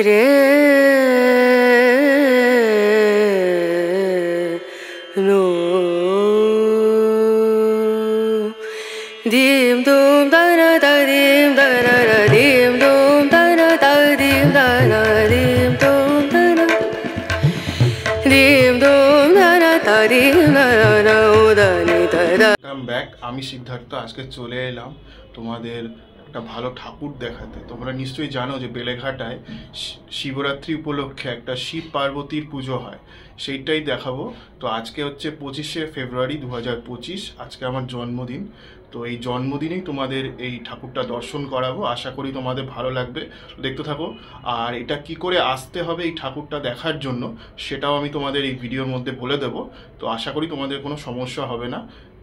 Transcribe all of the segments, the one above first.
রে নো দিম দুম দানা দা দিম দানা দা দিম দুম দানা দা দিম দানা দিম দুম দানা দিম দুম দানা দা দিম দানা দা উদানি দাদা। কাম ব্যাক, আমি সিদ্ধার্থ। আজকে চলে এলাম তোমাদের একটা ভালো ঠাকুর দেখাতে। তোমরা নিশ্চয়ই জানো যে বেলেঘাটায় শিবরাত্রি উপলক্ষে একটা শিব পার্বতীর পুজো হয়, সেইটাই দেখাবো। তো আজকে হচ্ছে 25শে ফেব্রুয়ারি 2025, আজকে আমার জন্মদিন। তো এই জন্মদিনেই তোমাদের এই ঠাকুরটা দর্শন করাবো, আশা করি তোমাদের ভালো লাগবে, দেখতে থাকো। আর এটা কি করে আসতে হবে এই ঠাকুরটা দেখার জন্য সেটাও আমি তোমাদের এই ভিডিওর মধ্যে বলে দেবো। তো আশা করি তোমাদের কোনো সমস্যা হবে না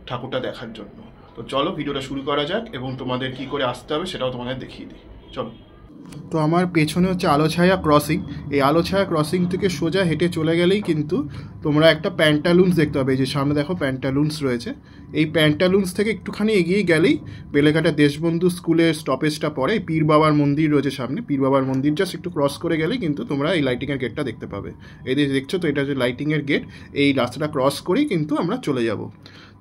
ঠাকুরটা দেখার জন্য। তো চলো ভিডিওটা শুরু করা যাক এবং তোমাদের কি করে আসতে হবে সেটাও তোমাদের দেখিয়ে দিই, চলো। তো আমার পেছনে হচ্ছে আলোছায়া ক্রসিং। এই আলোছায়া ক্রসিং থেকে সোজা হেঁটে চলে গেলেই কিন্তু তোমরা একটা প্যান্টালুন্স দেখতে পাবে। এই যে সামনে দেখো প্যান্টালুন্স রয়েছে। এই প্যান্টালুন্স থেকে একটুখানি এগিয়ে গেলেই বেলেঘাটা দেশবন্ধু স্কুলের স্টপেজটা পড়ে। পীর বাবার মন্দির রয়েছে সামনে, পীর বাবার মন্দির জাস্ট একটু ক্রস করে গেলেই কিন্তু তোমরা এই লাইটিংয়ের গেটটা দেখতে পাবে। এই যে দেখছো তো, এটা যে লাইটিংয়ের গেট, এই রাস্তাটা ক্রস করেই কিন্তু আমরা চলে যাব।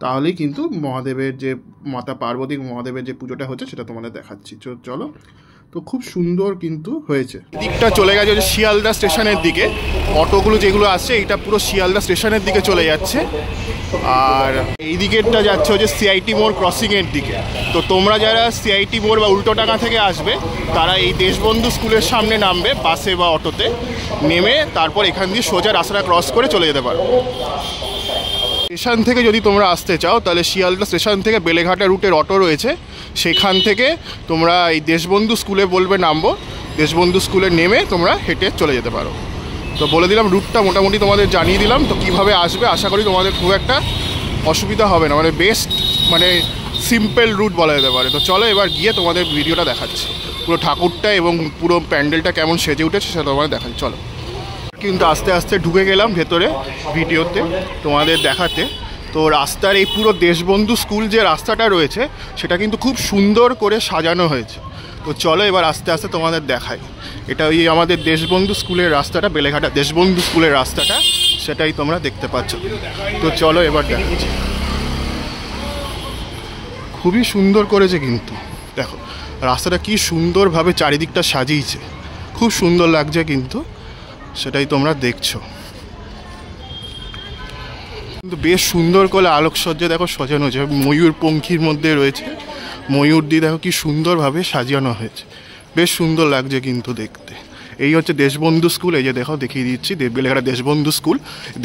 তাহলেই কিন্তু মহাদেবের যে মাতা পার্বতী মহাদেবের যে পুজোটা হচ্ছে সেটা তোমাদের দেখাচ্ছি। চলো। তো খুব সুন্দর কিন্তু হয়েছে। দিকটা চলে গেছে যে শিয়ালদা স্টেশনের দিকে, অটোগুলো যেগুলো আসছে এইটা পুরো শিয়ালদা স্টেশনের দিকে চলে যাচ্ছে। আর এই দিকেরটা যাচ্ছে হচ্ছে সিআইটি মোড় ক্রসিংয়ের দিকে। তো তোমরা যারা সিআইটি মোড় বা উল্টোডাঙ্গা থেকে আসবে তারা এই দেশবন্ধু স্কুলের সামনে নামবে বাসে বা অটোতে, নেমে তারপর এখান দিয়ে সোজা রাস্তাটা ক্রস করে চলে যেতে পারো। স্টেশন থেকে যদি তোমরা আসতে চাও তাহলে শিয়ালদা স্টেশন থেকে বেলেঘাটা রুটের অটো রয়েছে, সেখান থেকে তোমরা এই দেশবন্ধু স্কুলে বলবে নামবো, দেশবন্ধু স্কুলে নেমে তোমরা হেঁটে চলে যেতে পারো। তো বলে দিলাম রুটটা মোটামুটি তোমাদের জানিয়ে দিলাম। তো কীভাবে আসবে আশা করি তোমাদের খুব একটা অসুবিধা হবে না, মানে সিম্পল রুট বলা যেতে পারে। তো চলো এবার গিয়ে তোমাদের ভিডিওটা দেখাচ্ছি, পুরো ঠাকুরটা এবং পুরো প্যান্ডেলটা কেমন সেজে উঠেছে সেটা তোমাদের দেখাচ্ছি, চলো। কিন্তু আস্তে আস্তে ঢুকে গেলাম ভেতরে ভিডিওতে তোমাদের দেখাতে। তো রাস্তার এই পুরো দেশবন্ধু স্কুল যে রাস্তাটা রয়েছে সেটা কিন্তু খুব সুন্দর করে সাজানো হয়েছে। তো চলো এবার আস্তে আস্তে তোমাদের দেখাই। এটা ওই আমাদের দেশবন্ধু স্কুলের রাস্তাটা, বেলেঘাটা দেশবন্ধু স্কুলের রাস্তাটা, সেটাই তোমরা দেখতে পাচ্ছ। তো চলো এবার দেখাচ্ছি। খুবই সুন্দর করেছে কিন্তু, দেখো রাস্তাটা কি সুন্দরভাবে চারিদিকটা সাজিয়েছে, খুব সুন্দর লাগছে কিন্তু, সেটাই তোমরা দেখছো। কিন্তু বেশ সুন্দর করে আলোকসজ্জা দেখো সাজানো হয়েছে, ময়ূর পঙ্খির মধ্যে রয়েছে ময়ূর দিয়ে, দেখো কি সুন্দরভাবে সাজানো হয়েছে, বেশ সুন্দর লাগছে কিন্তু দেখতে। এই হচ্ছে দেশবন্ধু স্কুল, এই যে দেখো দেখিয়ে দিচ্ছি বেলেঘাটা দেশবন্ধু স্কুল।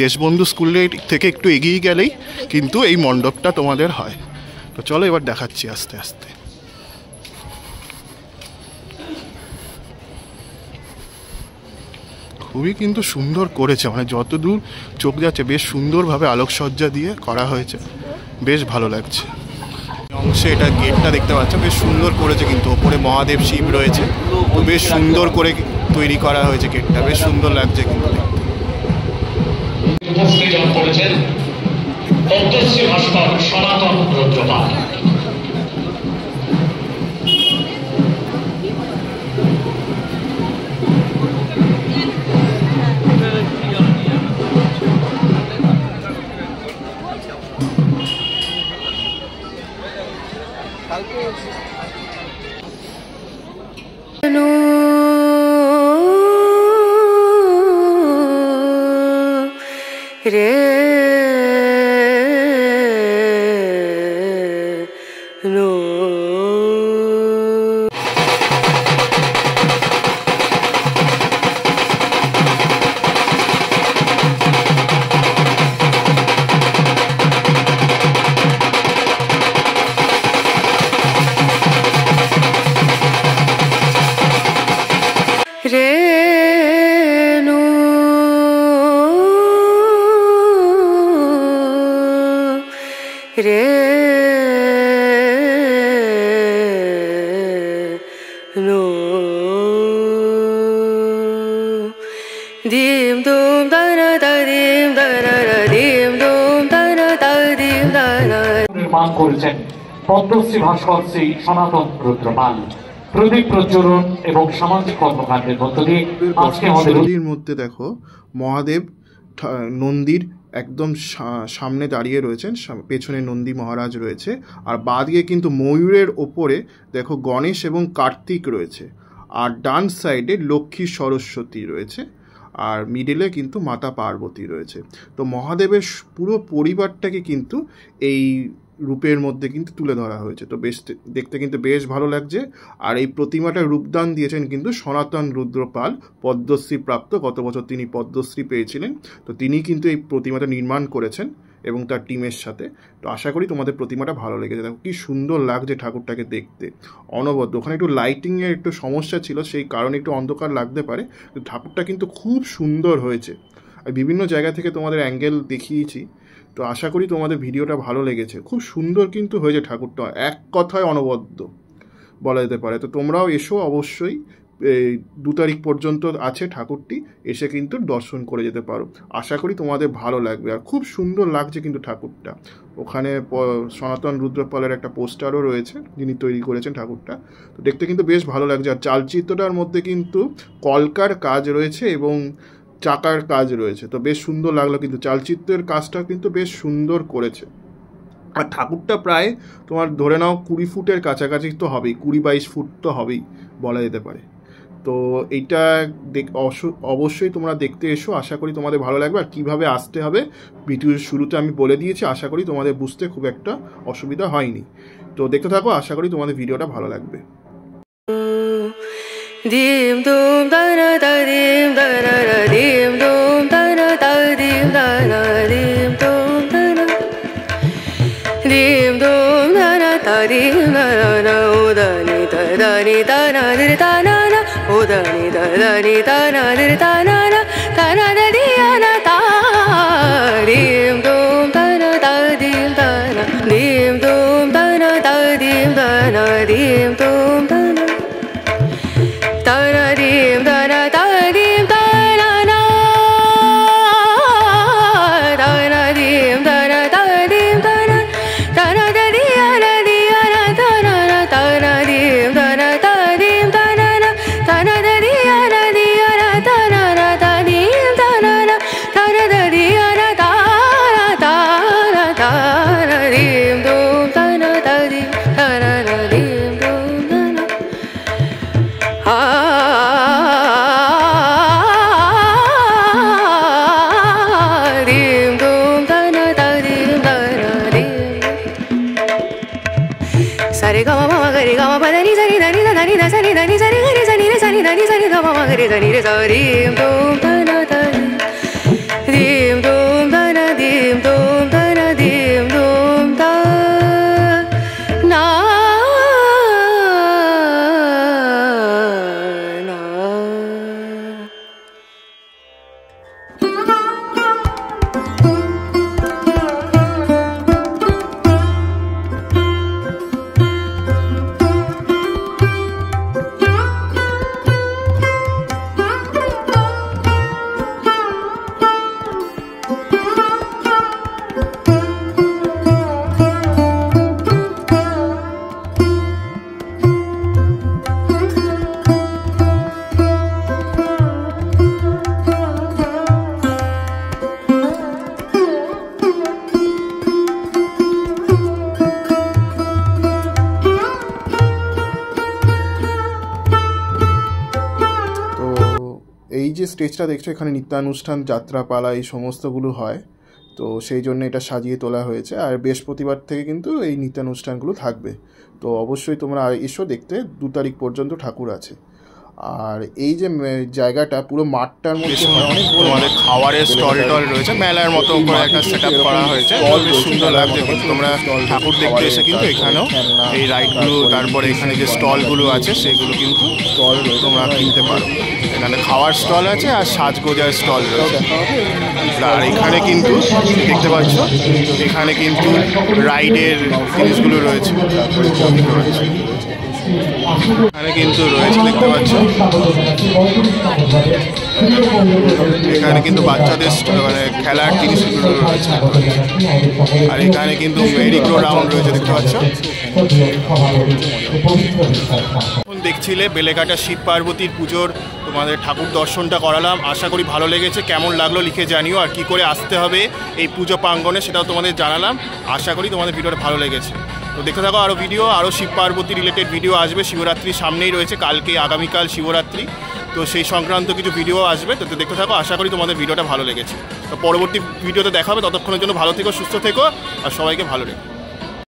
দেশবন্ধু স্কুলের থেকে একটু এগিয়ে গেলেই কিন্তু এই মণ্ডপটা তোমাদের হয়। তো চলো এবার দেখাচ্ছি আস্তে আস্তে। খুবই কিন্তু সুন্দর করেছে, মানে যতদূর চোখ যাচ্ছে বেশ সুন্দরভাবে আলোকসজ্জা দিয়ে করা হয়েছে, বেশ ভালো লাগছে। অংশে এটা গেটটা দেখতে পাচ্ছ, বেশ সুন্দর করেছে কিন্তু, ওপরে মহাদেব শিব রয়েছে, তো বেশ সুন্দর করে তৈরি করা হয়েছে গেটটা, বেশ সুন্দর লাগছে কিন্তু দেখতে। রে নো রে নো রে নো দিম দুম দানা দা দিম দানা দা দিম দুম দানা দা দিম দানা। নির্মাণ করেছেন পদ্মশ্রী ভাস্কর শ্রী সনাতন রুদ্রপাল। প্রদীপ প্রজ্বলন এবং সামাজিক কর্মকাণ্ডের মধ্য দিয়ে আজকে আমাদের নদীর মধ্যে দেখো মহাদেব নন্দীর একদম সামনে দাঁড়িয়ে রয়েছেন, পেছনে নন্দী মহারাজ রয়েছে, আর বাঁদিকে কিন্তু ময়ূরের ওপরে দেখো গণেশ এবং কার্তিক রয়েছে, আর ডান সাইডে লক্ষ্মী সরস্বতী রয়েছে, আর মিডিলে কিন্তু মাতা পার্বতী রয়েছে। তো মহাদেবের পুরো পরিবারটাকে কিন্তু এই রূপের মধ্যে কিন্তু তুলে ধরা হয়েছে। তো বেশ দেখতে কিন্তু বেশ ভালো লাগছে। আর এই প্রতিমাটার রূপদান দিয়েছেন কিন্তু সনাতন রুদ্রপাল, পদ্মশ্রী প্রাপ্ত, গত বছর তিনি পদ্মশ্রী পেয়েছিলেন। তো তিনি কিন্তু এই প্রতিমাটা নির্মাণ করেছেন এবং তার টিমের সাথে। তো আশা করি তোমাদের প্রতিমাটা ভালো লেগেছে। দেখো কি সুন্দর লাগছে ঠাকুরটাকে দেখতে, অনবদ্য। ওখানে একটু লাইটিংয়ের একটু সমস্যা ছিল, সেই কারণে একটু অন্ধকার লাগতে পারে, কিন্তু ঠাকুরটা কিন্তু খুব সুন্দর হয়েছে। আর বিভিন্ন জায়গা থেকে তোমাদের অ্যাঙ্গেল দেখিয়েছি। তো আশা করি তোমাদের ভিডিওটা ভালো লেগেছে। খুব সুন্দর কিন্তু হয়েছে ঠাকুরটা, এক কথায় অনবদ্য বলা যেতে পারে। তো তোমরাও এসো অবশ্যই, 2 তারিখ পর্যন্ত আছে ঠাকুরটি, এসে কিন্তু দর্শন করে যেতে পারো। আশা করি তোমাদের ভালো লাগবে। আর খুব সুন্দর লাগছে কিন্তু ঠাকুরটা। ওখানে সনাতন রুদ্রপালের একটা পোস্টারও রয়েছে, যিনি তৈরি করেছেন ঠাকুরটা। তো দেখতে কিন্তু বেশ ভালো লাগছে। আর চালচিত্রটার মধ্যে কিন্তু কলকার কাজ রয়েছে এবং চাকার কাজ রয়েছে। তো বেশ সুন্দর লাগলো, কিন্তু চালচিত্রের কাজটা কিন্তু বেশ সুন্দর করেছে। আর ঠাকুরটা প্রায় তোমার ধরে নাও 20 ফুটের কাছাকাছি তো হবেই, 20-22 ফুট তো হবেই বলা যেতে পারে। তো এইটা অবশ্যই তোমরা দেখতে এসো, আশা করি তোমাদের ভালো লাগবে। আর কীভাবে আসতে হবে ভিডিওর শুরুতে আমি বলে দিয়েছি, আশা করি তোমাদের বুঝতে খুব একটা অসুবিধা হয়নি। তো দেখতে থাকো, আশা করি তোমাদের ভিডিওটা ভালো লাগবে। dim dum da na da dim da na na dim dum da na da dim da na dim dum da na dim dum da na da dim da na o da ni da na dir da na na o da ni da na dir da na da di na da dim dum da na da dim da na dim dum da na da dim da na dim dum da na dim da na da dim da na na dim da na da dim da na da di na da na dim da na da dim da na da di na da na da dim da na da di na da dim dum da na da dim da na dim dum da na dim dum da na da dim da na dim sa re ga ma ma ga re ga ma pa da ni sa ni da ni da da ni da sa ni da ni sa re ga re sa ni re sa ni da ni sa ni da ma ma ga re sa ni re sa dim dum da na da dim dum da na dim dum da na dim dum da na এই যে স্টেজটা দেখছো, এখানে নিত্যানুষ্ঠান, যাত্রাপালা এই সমস্তগুলো হয়। তো সেই জন্য এটা সাজিয়ে তোলা হয়েছে। আর বৃহস্পতিবার থেকে কিন্তু এই নিত্যানুষ্ঠানগুলো থাকবে। তো অবশ্যই তোমরা এসো দেখতে, 2 তারিখ পর্যন্ত ঠাকুর আছে। আর এই যে জায়গাটা পুরো মাঠটার মধ্যে অনেক তোমাদের খাবারের স্টল টল রয়েছে, মেলার মতো করে একটা সেট আপ করা হয়েছে, বেশ সুন্দর লাগছে। কিন্তু তোমরা ঠাকুর দেখতে এসে কিন্তু এখানেও এই রাইডগুলো, তারপরে এখানে যে স্টলগুলো আছে সেগুলো কিন্তু তোমরা কিনতে পারো। এখানে খাওয়ার স্টল আছে আর সাজগোজার স্টল রয়েছে। আর এখানে কিন্তু দেখতে পাচ্ছ, এখানে কিন্তু রাইডের জিনিসগুলো রয়েছে, এখানে কিন্তু রয়েছে দেখতে পাচ্ছ। এখানে কিন্তু বাচ্চাদের মানে খেলার জিনিসগুলো রয়েছে। আর এখানে কিন্তু মেরি গো রাউন্ড রয়েছে দেখতে পাচ্ছ। দেখছিলে বেলেঘাটা শিব পার্বতীর পুজোর তোমাদের ঠাকুর দর্শনটা করালাম। আশা করি ভালো লেগেছে। কেমন লাগলো লিখে জানিও, আর কি করে আসতে হবে এই পুজো প্রাঙ্গণে সেটাও তোমাদের জানালাম। আশা করি তোমাদের ভিডিওটা ভালো লেগেছে। তো দেখতে থাকো আরও ভিডিও, আরও শিব পার্বতী রিলেটেড ভিডিও আসবে। শিবরাত্রি সামনেই রয়েছে, কালকে আগামীকাল শিবরাত্রি, তো সেই সংক্রান্ত কিছু ভিডিও আসবে। তো দেখতে থাকো, আশা করি তোমাদের ভিডিওটা ভালো লেগেছে। তো পরবর্তী ভিডিওতে দেখা হবে, ততক্ষণের জন্য ভালো থেকো, সুস্থ থেকো, আর সবাইকে ভালো রেখো।